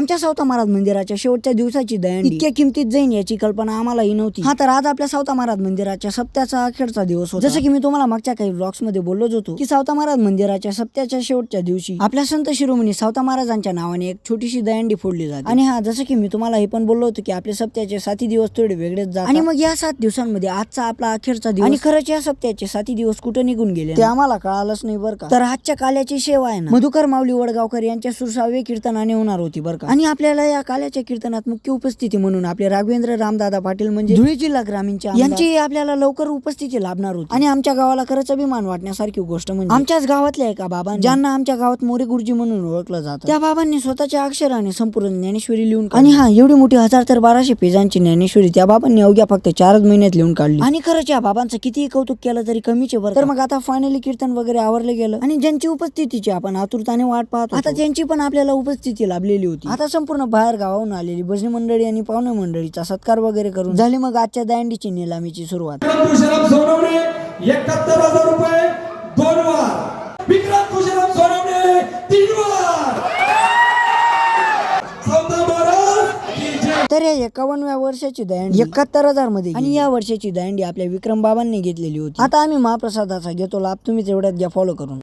आमच्या सावता महाराज मंदिराच्या शेवटच्या दिवसाची दहीहंडी इतक्या किमतीत जाईन याची कल्पना आम्हालाही नव्हती. हा तर आज आपल्या सावता महाराज मंदिराच्या सप्त्याचा अखेरचा दिवस होता. जसं की मी तुम्हाला मागच्या काही व्लॉग्स मध्ये बोललोच होतो की सावता महाराज मंदिराच्या सप्त्याच्या शेवटच्या दिवशी आपल्या संत शिरोमणी सावता महाराजांच्या नावाने एक छोटीशी दहीहंडी फोडली जाते. आणि हा जसं की मी तुम्हाला हे पण बोललो होतो की आपले सप्त्याचे 7 दिवस थोडे वेगळेच जातात. आणि मग या 7 दिवसांमध्ये आजचा आपला अखेरचा दिवस आणि खरंच या सप्त्याचे 7 दिवस कुठे निघून गेले ते आम्हाला कळालंच नाही बरं का. तर आजच्या काल्याची सेवा आहे ना मधुकर माऊली वडगावकर यांच्या सुरसावे कीर्तनाने होणार होती बरं का. आणि आपल्याला या काल्याच्या कीर्तनात मुख्य उपस्थिती म्हणून आपले राघवेंद्र रामदादा पाटील म्हणजे धुळे जिल्हा ग्रामीणचे यांची आपल्याला लवकर उपस्थिती लाभणार होती. आणि आमच्या गावाला खरंच अभिमान वाटण्यासारखी गोष्ट म्हणजे आमच्याच गावातल्या एका बाबा ज्यांना आमच्या गावात मोरे गुरुजी म्हणून ओळखलं जातं त्या बाबांनी स्वतःच्या अक्षराने संपूर्ण ज्ञानेश्वरी लिहून आणि हा एवढी मोठी 1000 ते 1200 पेजांची ज्ञानेश्वरी त्या बाबांनी अवघ्या फक्त 4 महिन्यात लिहून काढली. आणि खरंच या बाबांचं कितीही कौतुक केलं तरी कमीचे बरं. तर मग आता फायनली कीर्तन वगैरे आवरले गेलं आणि ज्यांची उपस्थितीची आपण आतुरताने वाट पाहतो आता त्यांची पण आपल्याला उपस्थिती लाभलेली होती. आता संपूर्ण बाहेर गावाहून आलेली भजनी मंडळी आणि पाहुणे मंडळीचा सत्कार वगैरे करून झाली मग आजच्या दहीहंडीची निलामीची सुरुवात. 71,000 रुपये 2 वार. विक्रम खुशीराम सोनवणे 3 वार. तर या 51व्या वर्षाची दहीहंडी 71,000 मध्ये आणि या वर्षाची दहीहंडी आपल्या विक्रम बाबांनी घेतलेली होती. आता आम्ही महाप्रसादाचा घेतो लाभ, तुम्ही तेवढ्यात घ्या फॉलो करून.